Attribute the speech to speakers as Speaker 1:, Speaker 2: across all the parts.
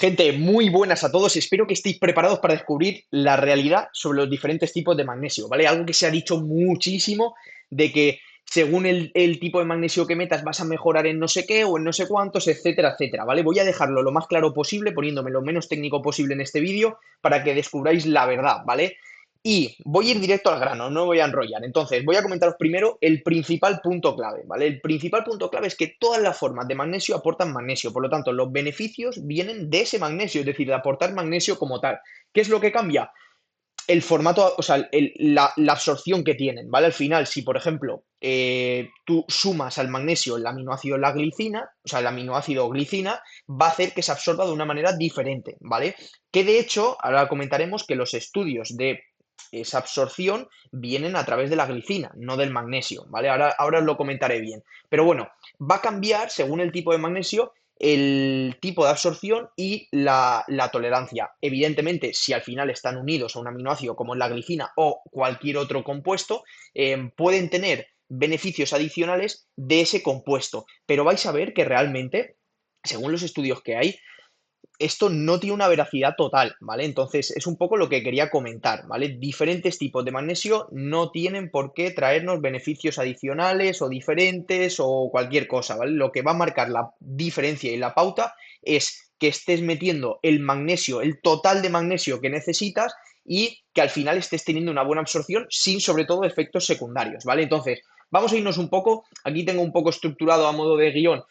Speaker 1: Gente, muy buenas a todos. Espero que estéis preparados para descubrir la realidad sobre los diferentes tipos de magnesio, ¿vale? Algo que se ha dicho muchísimo de que según el tipo de magnesio que metas vas a mejorar en no sé qué o en no sé cuántos, etcétera, etcétera, ¿vale? Voy a dejarlo lo más claro posible, poniéndome lo menos técnico posible en este vídeo para que descubráis la verdad, ¿vale? Y voy a ir directo al grano, no me voy a enrollar. Entonces, voy a comentaros primero el principal punto clave, ¿vale? El principal punto clave es que todas las formas de magnesio aportan magnesio, por lo tanto, los beneficios vienen de ese magnesio, es decir, de aportar magnesio como tal. ¿Qué es lo que cambia? El formato, o sea, la absorción que tienen, ¿vale? Al final, si por ejemplo tú sumas al magnesio el aminoácido la glicina, o sea, el aminoácido glicina, va a hacer que se absorba de una manera diferente, ¿vale? Que de hecho, ahora comentaremos que los estudios de esa absorción vienen a través de la glicina, no del magnesio, ¿vale? Ahora os lo comentaré bien. Pero bueno, va a cambiar según el tipo de magnesio el tipo de absorción y la tolerancia. Evidentemente, si al final están unidos a un aminoácido como es la glicina o cualquier otro compuesto, pueden tener beneficios adicionales de ese compuesto. Pero vais a ver que realmente, según los estudios que hay, esto no tiene una veracidad total, ¿vale? Entonces, es un poco lo que quería comentar, ¿vale? Diferentes tipos de magnesio no tienen por qué traernos beneficios adicionales o diferentes o cualquier cosa, ¿vale? Lo que va a marcar la diferencia y la pauta es que estés metiendo el magnesio, el total de magnesio que necesitas y que al final estés teniendo una buena absorción sin, sobre todo, efectos secundarios, ¿vale? Entonces, vamos a irnos un poco, aquí tengo un poco estructurado a modo de guión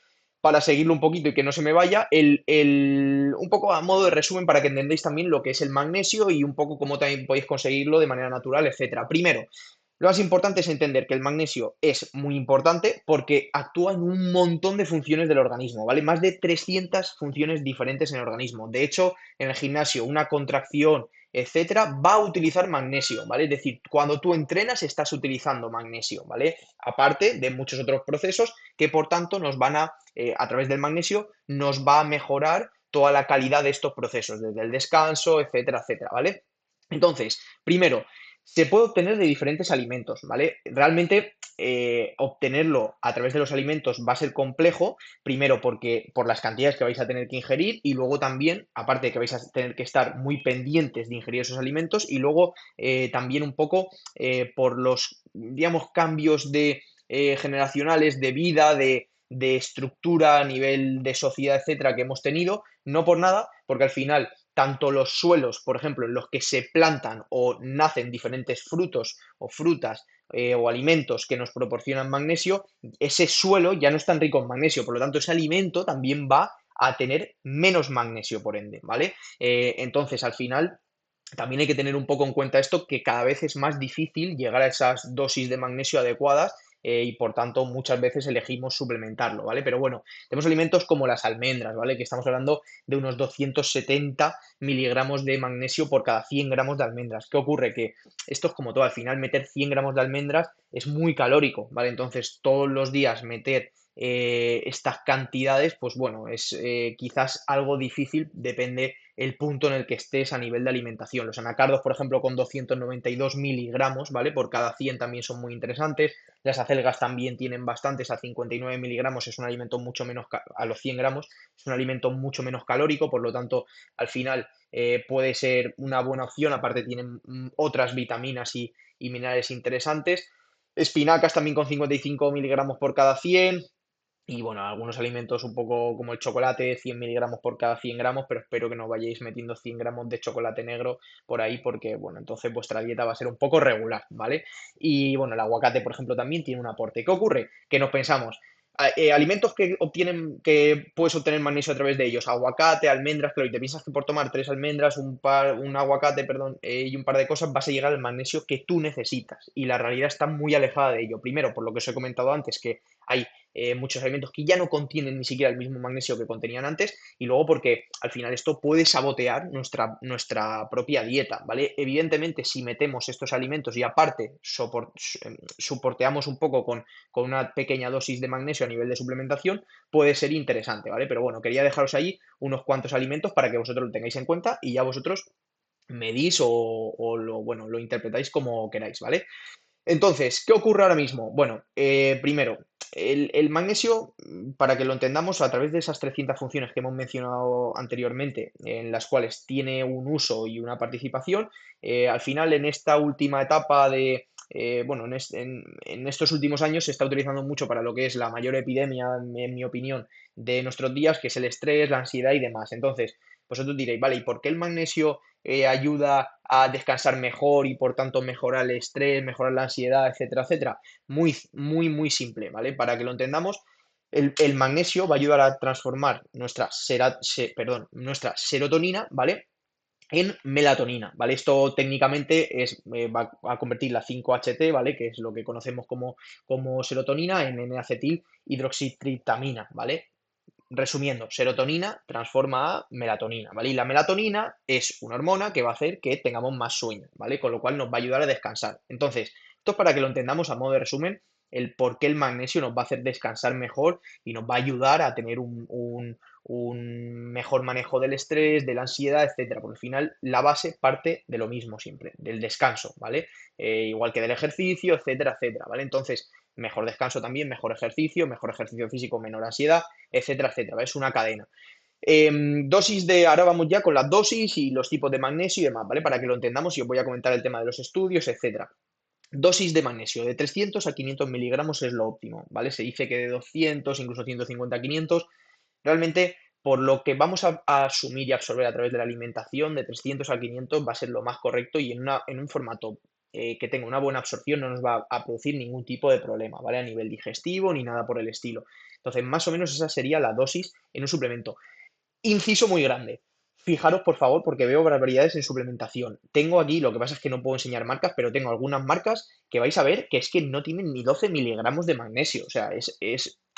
Speaker 1: para seguirlo un poquito y que no se me vaya, un poco a modo de resumen para que entendáis también lo que es el magnesio y un poco cómo también podéis conseguirlo de manera natural, etcétera. Primero, lo más importante es entender que el magnesio es muy importante porque actúa en un montón de funciones del organismo, ¿vale? Más de 300 funciones diferentes en el organismo. De hecho, en el gimnasio, una contracción, etcétera, va a utilizar magnesio, ¿vale? Es decir, cuando tú entrenas estás utilizando magnesio, ¿vale? Aparte de muchos otros procesos que por tanto nos van a través del magnesio, nos va a mejorar toda la calidad de estos procesos, desde el descanso, etcétera, etcétera, ¿vale? Entonces, primero, se puede obtener de diferentes alimentos, ¿vale? Realmente obtenerlo a través de los alimentos va a ser complejo, primero porque por las cantidades que vais a tener que ingerir y luego también, aparte de que vais a tener que estar muy pendientes de ingerir esos alimentos y luego también un poco por los, digamos, cambios de generacionales de vida, de estructura a nivel de sociedad, etcétera, que hemos tenido, no por nada, porque al final tanto los suelos, por ejemplo, en los que se plantan o nacen diferentes frutos o frutas o alimentos que nos proporcionan magnesio, ese suelo ya no es tan rico en magnesio, por lo tanto ese alimento también va a tener menos magnesio, por ende, ¿vale? Entonces, al final, también hay que tener un poco en cuenta esto, que cada vez es más difícil llegar a esas dosis de magnesio adecuadas y por tanto muchas veces elegimos suplementarlo, ¿vale? Pero bueno, tenemos alimentos como las almendras, ¿vale? Que estamos hablando de unos 270 miligramos de magnesio por cada 100 gramos de almendras. ¿Qué ocurre? Que esto es como todo, al final meter 100 gramos de almendras es muy calórico, ¿vale? Entonces todos los días meter estas cantidades, pues bueno, es quizás algo difícil, depende el punto en el que estés a nivel de alimentación. Los anacardos, por ejemplo, con 292 miligramos, ¿vale? Por cada 100 también son muy interesantes. Las acelgas también tienen bastantes, a 59 miligramos es un alimento mucho menos, a los 100 gramos, es un alimento mucho menos calórico, por lo tanto, al final puede ser una buena opción. Aparte, tienen otras vitaminas y minerales interesantes. Espinacas también con 55 miligramos por cada 100. Y bueno, algunos alimentos un poco como el chocolate, 100 miligramos por cada 100 gramos, pero espero que no vayáis metiendo 100 gramos de chocolate negro por ahí porque, bueno, entonces vuestra dieta va a ser un poco regular, ¿vale? Y bueno, el aguacate, por ejemplo, también tiene un aporte. ¿Qué ocurre? Que nos pensamos, alimentos que obtienen, que puedes obtener magnesio a través de ellos, aguacate, almendras, claro, y te piensas que por tomar tres almendras, un aguacate, perdón, y un par de cosas vas a llegar al magnesio que tú necesitas. Y la realidad está muy alejada de ello. Primero, por lo que os he comentado antes, que hay muchos alimentos que ya no contienen ni siquiera el mismo magnesio que contenían antes, y luego porque al final esto puede sabotear nuestra propia dieta, ¿vale? Evidentemente, si metemos estos alimentos y aparte soporteamos un poco con una pequeña dosis de magnesio a nivel de suplementación, puede ser interesante, ¿vale? Pero bueno, quería dejaros ahí unos cuantos alimentos para que vosotros lo tengáis en cuenta y ya vosotros medís o bueno, lo interpretáis como queráis, ¿vale? Entonces, ¿qué ocurre ahora mismo? Bueno, primero, el magnesio, para que lo entendamos, a través de esas 300 funciones que hemos mencionado anteriormente, en las cuales tiene un uso y una participación, al final en esta última etapa bueno, en estos últimos años se está utilizando mucho para lo que es la mayor epidemia, en mi opinión, de nuestros días, que es el estrés, la ansiedad y demás. Entonces, vosotros diréis, vale, ¿y por qué el magnesio ayuda a descansar mejor y por tanto mejorar el estrés, mejorar la ansiedad, etcétera, etcétera? Muy, muy, muy simple, ¿vale? Para que lo entendamos, el magnesio va a ayudar a transformar nuestra serotonina, ¿vale? En melatonina, ¿vale? Esto técnicamente va a convertir la 5-HT, ¿vale? Que es lo que conocemos como serotonina en N-acetil hidroxitriptamina, ¿vale? Resumiendo, serotonina transforma a melatonina, ¿vale? Y la melatonina es una hormona que va a hacer que tengamos más sueño, ¿vale? Con lo cual nos va a ayudar a descansar. Entonces, esto es para que lo entendamos a modo de resumen, el por qué el magnesio nos va a hacer descansar mejor y nos va a ayudar a tener un mejor manejo del estrés, de la ansiedad, etcétera. Porque al final la base parte de lo mismo siempre, del descanso, ¿vale? Igual que del ejercicio, etcétera, etcétera, ¿vale? Entonces, mejor descanso también, mejor ejercicio físico, menor ansiedad, etcétera, etcétera, ¿vale? Es una cadena. Ahora vamos ya con las dosis y los tipos de magnesio y demás, ¿vale? Para que lo entendamos y os voy a comentar el tema de los estudios, etcétera. Dosis de magnesio, de 300 a 500 miligramos es lo óptimo, ¿vale? Se dice que de 200, incluso 150 a 500, realmente por lo que vamos a asumir y absorber a través de la alimentación, de 300 a 500 va a ser lo más correcto y en un formato que tenga una buena absorción no nos va a producir ningún tipo de problema, ¿vale? A nivel digestivo ni nada por el estilo. Entonces, más o menos esa sería la dosis en un suplemento. Inciso muy grande. Fijaros, por favor, porque veo barbaridades en suplementación. Tengo aquí, lo que pasa es que no puedo enseñar marcas, pero tengo algunas marcas que vais a ver que es que no tienen ni 12 miligramos de magnesio. O sea,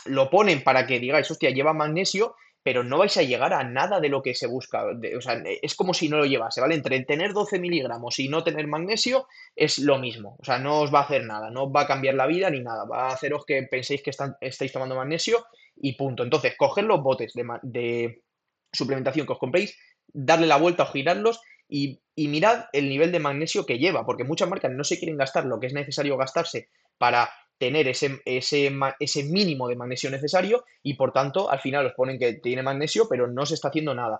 Speaker 1: lo ponen para que digáis, hostia, lleva magnesio, pero no vais a llegar a nada de lo que se busca. O sea, es como si no lo llevase, ¿vale? Entre tener 12 miligramos y no tener magnesio es lo mismo. O sea, no os va a hacer nada, no os va a cambiar la vida ni nada. Va a haceros que penséis que estáis tomando magnesio y punto. Entonces, coger los botes de suplementación que os compréis, darle la vuelta o girarlos y mirad el nivel de magnesio que lleva, porque muchas marcas no se quieren gastar lo que es necesario gastarse para tener ese mínimo de magnesio necesario y por tanto al final os ponen que tiene magnesio pero no se está haciendo nada.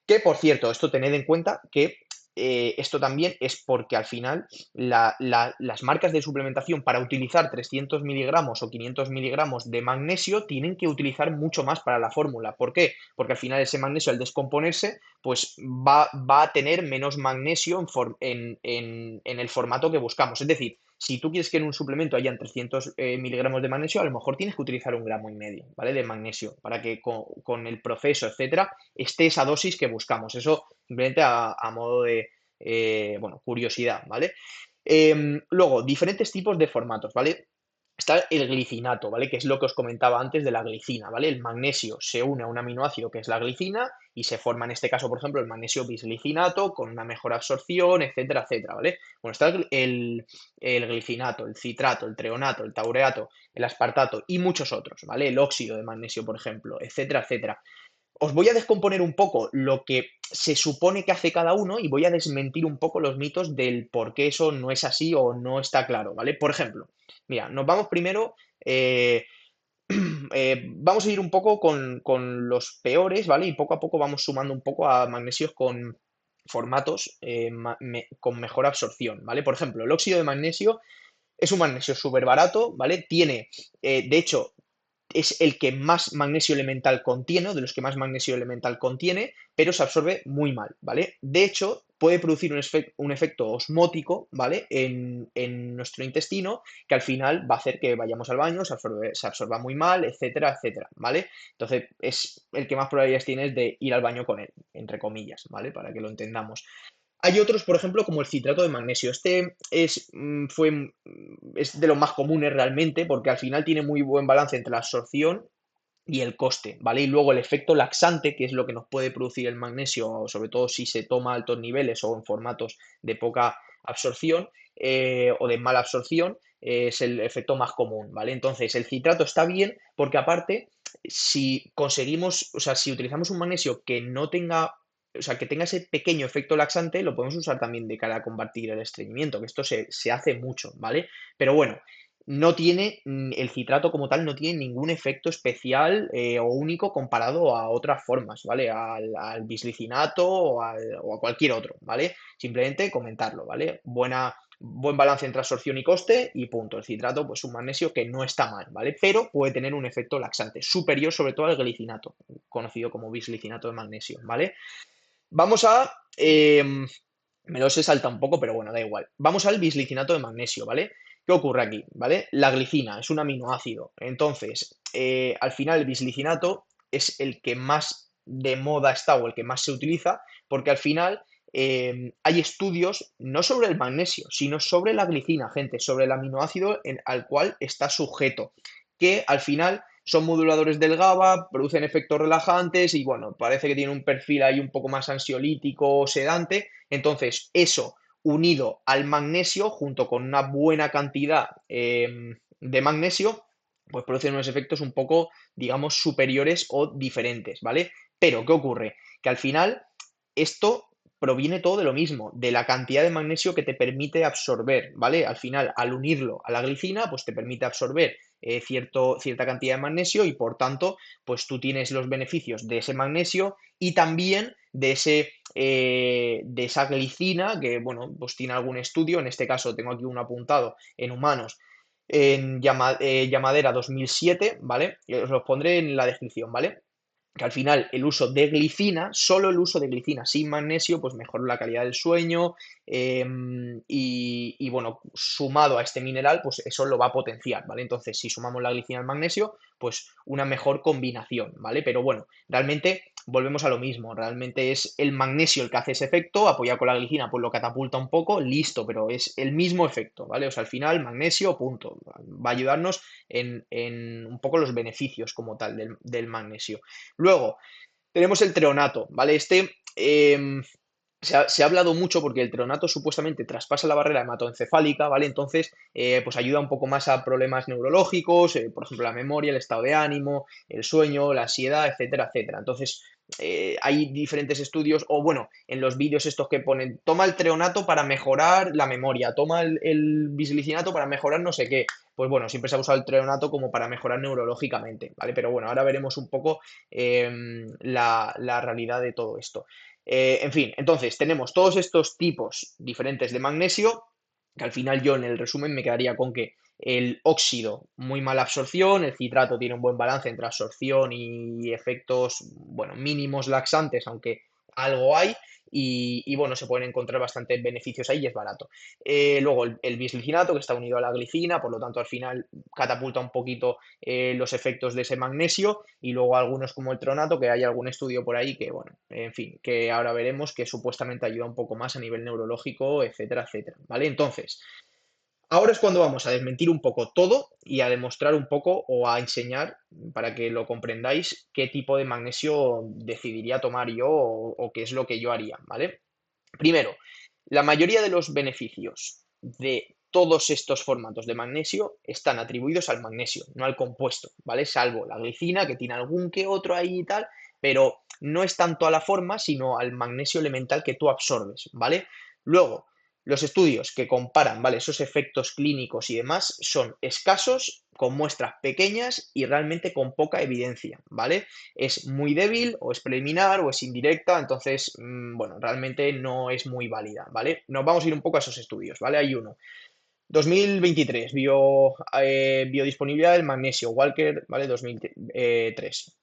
Speaker 1: Que por cierto, esto tened en cuenta que esto también es porque al final las marcas de suplementación para utilizar 300 miligramos o 500 miligramos de magnesio tienen que utilizar mucho más para la fórmula. ¿Por qué? Porque al final ese magnesio al descomponerse pues va a tener menos magnesio en el formato que buscamos. Es decir, si tú quieres que en un suplemento hayan 300 miligramos de magnesio, a lo mejor tienes que utilizar 1,5 gramos, ¿vale? De magnesio para que con el proceso, etcétera, esté esa dosis que buscamos. Eso simplemente a modo de, bueno, curiosidad, ¿vale? Luego, diferentes tipos de formatos, ¿vale? Está el glicinato, ¿vale? Que es lo que os comentaba antes de la glicina, ¿vale? El magnesio se une a un aminoácido que es la glicina y se forma en este caso, por ejemplo, el magnesio bisglicinato con una mejor absorción, etcétera, etcétera, ¿vale? Bueno, está el glicinato, el citrato, el treonato, el taureato, el aspartato y muchos otros, ¿vale? El óxido de magnesio, por ejemplo, etcétera, etcétera. Os voy a descomponer un poco lo que se supone que hace cada uno y voy a desmentir un poco los mitos del por qué eso no es así o no está claro, ¿vale? Por ejemplo, mira, nos vamos primero, vamos a ir un poco con los peores, ¿vale? Y poco a poco vamos sumando un poco a magnesios con formatos con mejor absorción, ¿vale? Por ejemplo, el óxido de magnesio es un magnesio súper barato, ¿vale? Tiene, de hecho, es el que más magnesio elemental contiene, o de los que más magnesio elemental contiene, pero se absorbe muy mal, ¿vale? De hecho, puede producir un efecto osmótico, ¿vale? En nuestro intestino, que al final va a hacer que vayamos al baño, se absorba muy mal, etcétera, etcétera, ¿vale? Entonces, es el que más probabilidades tienes de ir al baño con él, entre comillas, ¿vale? Para que lo entendamos. Hay otros, por ejemplo, como el citrato de magnesio. Este es de los más comunes realmente, porque al final tiene muy buen balance entre la absorción y el coste, ¿vale? Y luego el efecto laxante, que es lo que nos puede producir el magnesio, sobre todo si se toma a altos niveles o en formatos de poca absorción o de mala absorción, es el efecto más común, ¿vale? Entonces, el citrato está bien porque aparte, si conseguimos, o sea, si utilizamos un magnesio que no tenga, o sea, que tenga ese pequeño efecto laxante, lo podemos usar también de cara a combatir el estreñimiento, que esto se hace mucho, ¿vale? Pero bueno, no tiene, el citrato como tal no tiene ningún efecto especial o único comparado a otras formas, ¿vale? Al bisglicinato o a cualquier otro, ¿vale? Simplemente comentarlo, ¿vale? Buen balance entre absorción y coste y punto. El citrato, pues un magnesio que no está mal, ¿vale? Pero puede tener un efecto laxante superior sobre todo al glicinato, conocido como bisglicinato de magnesio, ¿vale? Vamos a... me lo se salta un poco, pero bueno, da igual. Vamos al bisglicinato de magnesio, ¿vale? ¿Qué ocurre aquí? ¿Vale? La glicina es un aminoácido. Entonces, al final el bisglicinato es el que más de moda está o el que más se utiliza, porque al final hay estudios no sobre el magnesio, sino sobre la glicina, gente, sobre el aminoácido al cual está sujeto, que al final son moduladores del GABA, producen efectos relajantes y bueno, parece que tiene un perfil ahí un poco más ansiolítico o sedante. Entonces, eso unido al magnesio, junto con una buena cantidad de magnesio, pues producen unos efectos un poco, digamos, superiores o diferentes, ¿vale? Pero, ¿qué ocurre? Que al final esto proviene todo de lo mismo, de la cantidad de magnesio que te permite absorber, ¿vale? Al final, al unirlo a la glicina, pues te permite absorber cierta cantidad de magnesio y por tanto, pues tú tienes los beneficios de ese magnesio y también de esa glicina, que bueno, pues tiene algún estudio, en este caso tengo aquí uno apuntado en humanos, en Llamadera 2007, ¿vale? Os los pondré en la descripción, ¿vale? Que al final el uso de glicina, solo el uso de glicina sin magnesio, pues mejora la calidad del sueño y, bueno, sumado a este mineral, pues eso lo va a potenciar, ¿vale? Entonces, si sumamos la glicina al magnesio, pues una mejor combinación, ¿vale? Pero bueno, realmente volvemos a lo mismo, realmente es el magnesio el que hace ese efecto, apoyado con la glicina, pues lo catapulta un poco, listo, pero es el mismo efecto, ¿vale? O sea, al final, magnesio, punto, va a ayudarnos en un poco los beneficios como tal del magnesio. Luego, tenemos el treonato, ¿vale? Se ha hablado mucho porque el treonato supuestamente traspasa la barrera hematoencefálica, ¿vale? Entonces, pues ayuda un poco más a problemas neurológicos, por ejemplo, la memoria, el estado de ánimo, el sueño, la ansiedad, etcétera, etcétera. Entonces, hay diferentes estudios, o bueno, en los vídeos estos que ponen, toma el treonato para mejorar la memoria, toma el bisglicinato para mejorar no sé qué. Pues bueno, siempre se ha usado el treonato como para mejorar neurológicamente, ¿vale? Pero bueno, ahora veremos un poco la realidad de todo esto. En fin, entonces tenemos todos estos tipos diferentes de magnesio, que al final yo en el resumen me quedaría con que el óxido, muy mala absorción, el citrato tiene un buen balance entre absorción y efectos, bueno, mínimos laxantes, aunque algo hay, y bueno, se pueden encontrar bastantes beneficios ahí y es barato. Luego el bisglicinato, que está unido a la glicina, por lo tanto al final catapulta un poquito los efectos de ese magnesio y luego algunos como el tronato, que hay algún estudio por ahí que, bueno, en fin, que ahora veremos que supuestamente ayuda un poco más a nivel neurológico, etcétera, etcétera, ¿vale? Entonces, ahora es cuando vamos a desmentir un poco todo y a demostrar un poco o a enseñar, para que lo comprendáis, qué tipo de magnesio decidiría tomar yo o qué es lo que yo haría, ¿vale? Primero, la mayoría de los beneficios de todos estos formatos de magnesio están atribuidos al magnesio, no al compuesto, ¿vale? Salvo la glicina, que tiene algún que otro ahí y tal, pero no es tanto a la forma, sino al magnesio elemental que tú absorbes, ¿vale? Luego, los estudios que comparan, ¿vale? Esos efectos clínicos y demás son escasos, con muestras pequeñas y realmente con poca evidencia, ¿vale? Es muy débil o es preliminar o es indirecta, entonces, bueno, realmente no es muy válida, ¿vale? Nos vamos a ir un poco a esos estudios, ¿vale? Hay uno. 2023, biodisponibilidad del magnesio, Walker, ¿vale? 2003.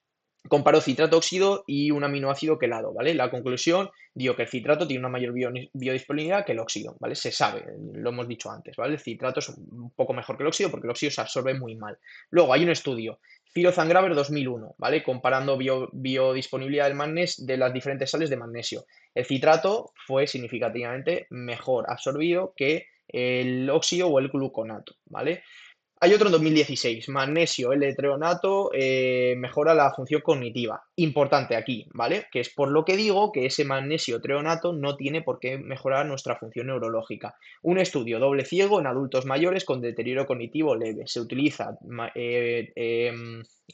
Speaker 1: Comparó citrato óxido y un aminoácido quelado, ¿vale? La conclusión dio que el citrato tiene una mayor biodisponibilidad que el óxido, ¿vale? Se sabe, lo hemos dicho antes, ¿vale? El citrato es un poco mejor que el óxido porque el óxido se absorbe muy mal. Luego hay un estudio, Filo-Zangraver 2001, ¿vale? Comparando biodisponibilidad del magnesio de las diferentes sales de magnesio. El citrato fue significativamente mejor absorbido que el óxido o el gluconato, ¿vale? Hay otro en 2016, magnesio L-treonato mejora la función cognitiva. Importante aquí, ¿vale? Que es por lo que digo que ese magnesio treonato no tiene por qué mejorar nuestra función neurológica. Un estudio doble ciego en adultos mayores con deterioro cognitivo leve. Se utiliza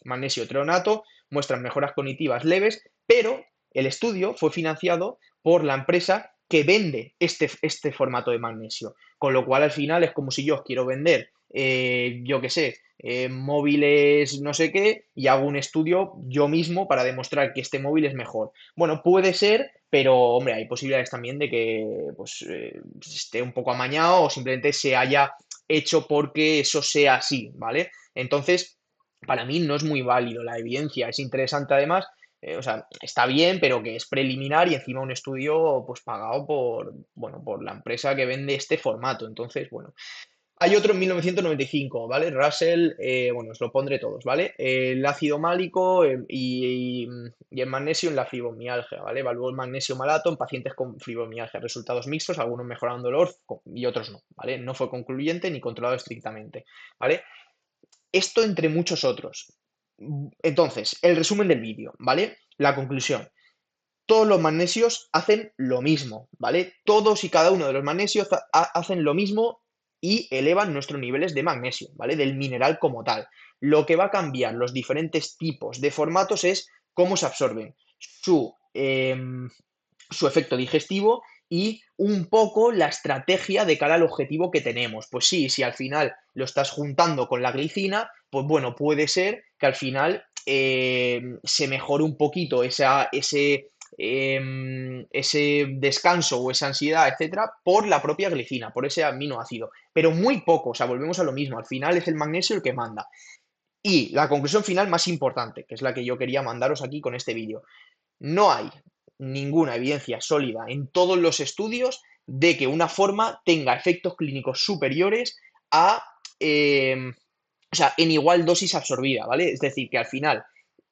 Speaker 1: magnesio treonato, muestran mejoras cognitivas leves, pero el estudio fue financiado por la empresa que vende este formato de magnesio. Con lo cual, al final, es como si yo quiero vender, yo qué sé, móviles no sé qué, y hago un estudio yo mismo para demostrar que este móvil es mejor. Bueno, puede ser, pero hombre, hay posibilidades también de que pues, esté un poco amañado o simplemente se haya hecho porque eso sea así, ¿vale? Entonces, para mí no es muy válido la evidencia. Es interesante además, o sea, está bien, pero que es preliminar y encima un estudio pues pagado por, bueno, por la empresa que vende este formato. Entonces, bueno, hay otro en 1995, ¿vale? Russell, bueno, os lo pondré todos, ¿vale? El ácido málico y el magnesio en la fibromialgia, ¿vale? Evaluó el magnesio malato en pacientes con fibromialgia. Resultados mixtos, algunos mejoraron dolor y otros no, ¿vale? No fue concluyente ni controlado estrictamente, ¿vale? Esto entre muchos otros. Entonces, el resumen del vídeo, ¿vale? La conclusión. Todos los magnesios hacen lo mismo, ¿vale? Todos y cada uno de los magnesios hacen lo mismo y elevan nuestros niveles de magnesio, ¿vale? Del mineral como tal. Lo que va a cambiar los diferentes tipos de formatos es cómo se absorben, su efecto digestivo y un poco la estrategia de cara al objetivo que tenemos. Pues sí, si al final lo estás juntando con la glicina, pues bueno, puede ser que al final se mejore un poquito ese descanso o esa ansiedad, etcétera, por la propia glicina, por ese aminoácido. Pero muy poco, o sea, volvemos a lo mismo. Al final es el magnesio el que manda. Y la conclusión final más importante, que es la que yo quería mandaros aquí con este vídeo. No hay ninguna evidencia sólida en todos los estudios de que una forma tenga efectos clínicos superiores a, o sea, en igual dosis absorbida, ¿vale? Es decir, que al final,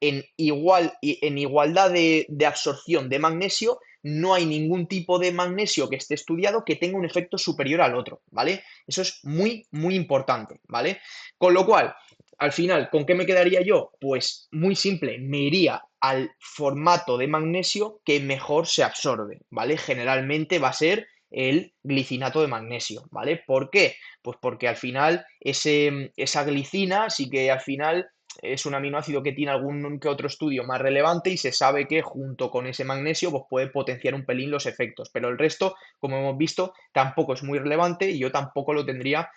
Speaker 1: en igualdad de absorción de magnesio, no hay ningún tipo de magnesio que esté estudiado que tenga un efecto superior al otro, ¿vale? Eso es muy, muy importante, ¿vale? Con lo cual, al final, ¿con qué me quedaría yo? Pues muy simple, me iría al formato de magnesio que mejor se absorbe, ¿vale? Generalmente va a ser el glicinato de magnesio, ¿vale? ¿Por qué? Pues porque al final esa glicina sí que al final es un aminoácido que tiene algún que otro estudio más relevante y se sabe que junto con ese magnesio pues puede potenciar un pelín los efectos, pero el resto, como hemos visto, tampoco es muy relevante y yo tampoco lo tendría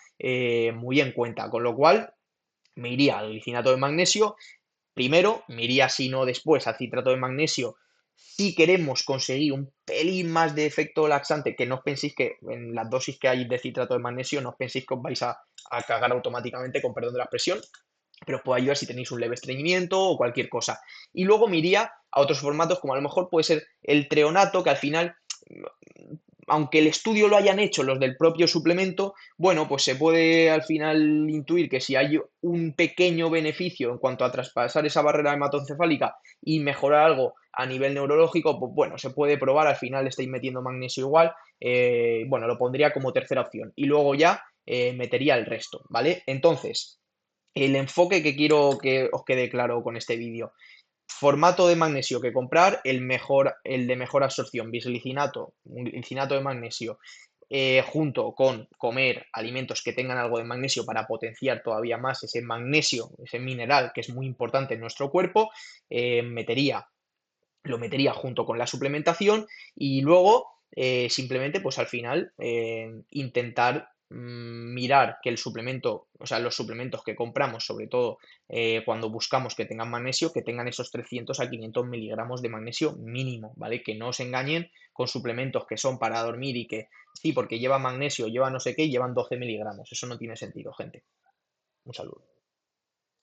Speaker 1: muy en cuenta, con lo cual me iría al glicinato de magnesio primero, me iría si no después al citrato de magnesio si queremos conseguir un pelín más de efecto laxante, que no os penséis que en las dosis que hay de citrato de magnesio, no os penséis que os vais a cagar automáticamente, con perdón de la expresión, pero os puede ayudar si tenéis un leve estreñimiento o cualquier cosa. Y luego me iría a otros formatos, como a lo mejor puede ser el treonato, que al final aunque el estudio lo hayan hecho los del propio suplemento, bueno, pues se puede al final intuir que si hay un pequeño beneficio en cuanto a traspasar esa barrera hematoencefálica y mejorar algo a nivel neurológico, pues bueno, se puede probar, al final estáis metiendo magnesio igual, bueno, lo pondría como tercera opción y luego ya metería el resto, ¿vale? Entonces, el enfoque que quiero que os quede claro con este vídeo. Formato de magnesio que comprar, el de mejor absorción, bisglicinato, un glicinato de magnesio, junto con comer alimentos que tengan algo de magnesio para potenciar todavía más ese magnesio, ese mineral que es muy importante en nuestro cuerpo, lo metería junto con la suplementación y luego simplemente pues al final intentar mirar que el suplemento, o sea, los suplementos que compramos, sobre todo cuando buscamos que tengan magnesio, que tengan esos 300 a 500 miligramos de magnesio mínimo, ¿vale? Que no os engañen con suplementos que son para dormir y que sí, porque lleva magnesio, lleva no sé qué, y llevan 12 miligramos. Eso no tiene sentido, gente. Un saludo.